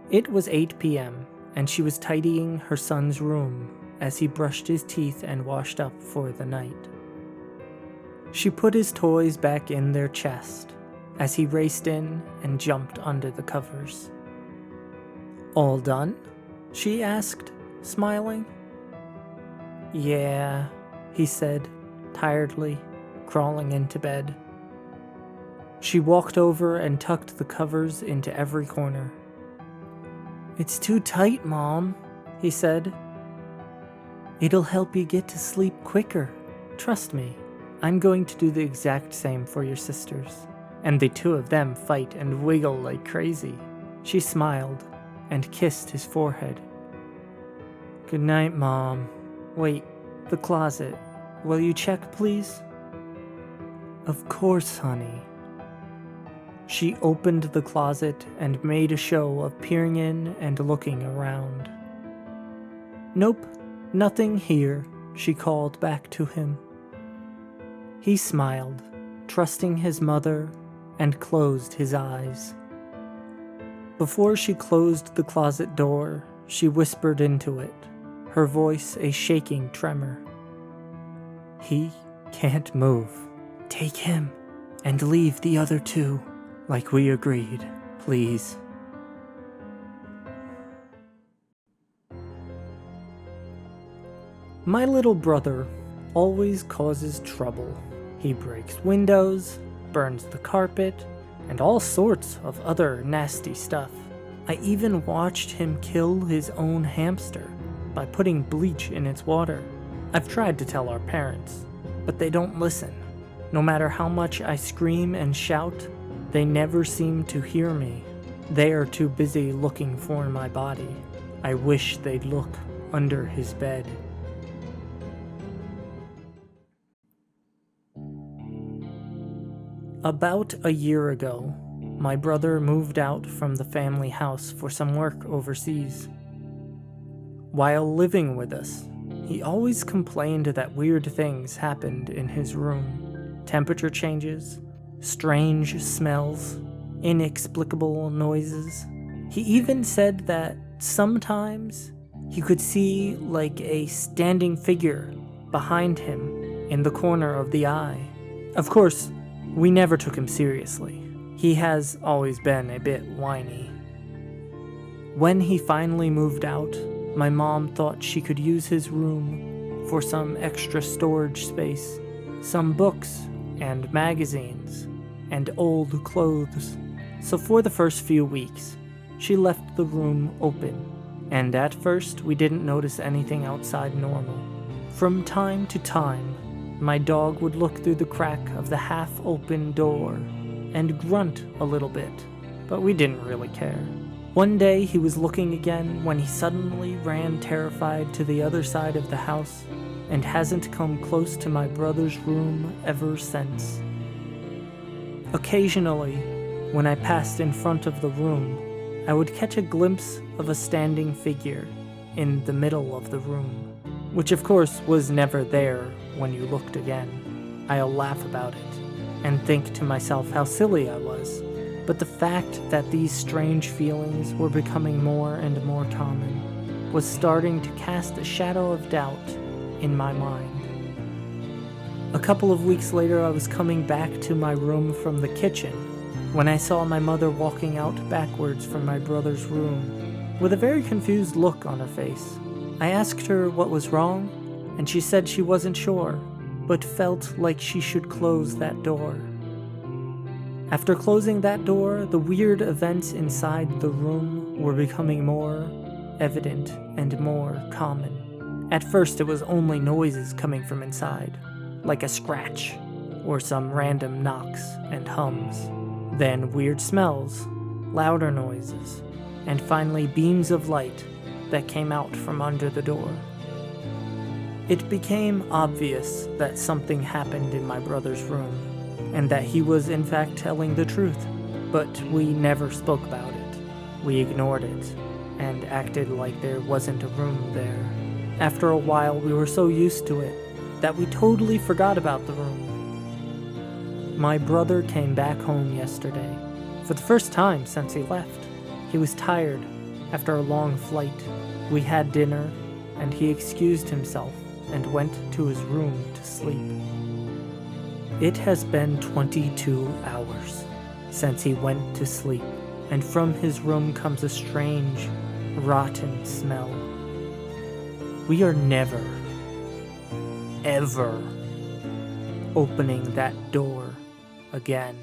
It was 8 p.m., and she was tidying her son's room as he brushed his teeth and washed up for the night. She put his toys back in their chest as he raced in and jumped under the covers. "All done?" she asked, smiling. "Yeah," he said, tiredly, crawling into bed. She walked over and tucked the covers into every corner. "It's too tight, Mom," he said. "It'll help you get to sleep quicker. Trust me, I'm going to do the exact same for your sisters." And the two of them fight and wiggle like crazy. She smiled and kissed his forehead. "Good night, Mom. Wait, the closet. Will you check, please?" "Of course, honey." She opened the closet and made a show of peering in and looking around. "Nope, nothing here," she called back to him. He smiled, trusting his mother, and closed his eyes. Before she closed the closet door, she whispered into it, her voice a shaking tremor. "He can't move. Take him and leave the other two, like we agreed, please." My little brother always causes trouble. He breaks windows, burns the carpet, and all sorts of other nasty stuff. I even watched him kill his own hamster by putting bleach in its water. I've tried to tell our parents, but they don't listen. No matter how much I scream and shout, they never seem to hear me. They are too busy looking for my body. I wish they'd look under his bed. About a year ago, my brother moved out from the family house for some work overseas. While living with us, he always complained that weird things happened in his room. Temperature changes, strange smells, inexplicable noises. He even said that sometimes he could see like a standing figure behind him in the corner of the eye. Of course, we never took him seriously. He has always been a bit whiny. When he finally moved out, my mom thought she could use his room for some extra storage space, some books and magazines, and old clothes. So for the first few weeks, she left the room open, and at first we didn't notice anything outside normal. From time to time, my dog would look through the crack of the half-open door and grunt a little bit, but we didn't really care. One day he was looking again when he suddenly ran terrified to the other side of the house and hasn't come close to my brother's room ever since. Occasionally, when I passed in front of the room, I would catch a glimpse of a standing figure in the middle of the room, which of course was never there when you looked again. I'll laugh about it and think to myself how silly I was, but the fact that these strange feelings were becoming more and more common was starting to cast a shadow of doubt in my mind. A couple of weeks later, I was coming back to my room from the kitchen when I saw my mother walking out backwards from my brother's room with a very confused look on her face. I asked her what was wrong, and she said she wasn't sure, but felt like she should close that door. After closing that door, the weird events inside the room were becoming more evident and more common. At first, it was only noises coming from inside, like a scratch or some random knocks and hums. Then weird smells, louder noises, and finally beams of light that came out from under the door. It became obvious that something happened in my brother's room, and that he was in fact telling the truth, but we never spoke about it. We ignored it, and acted like there wasn't a room there. After a while, we were so used to it that we totally forgot about the room. My brother came back home yesterday, for the first time since he left. He was tired, After a long flight, we had dinner, and he excused himself and went to his room to sleep. It has been 22 hours since he went to sleep, and from his room comes a strange, rotten smell. We are never, ever opening that door again.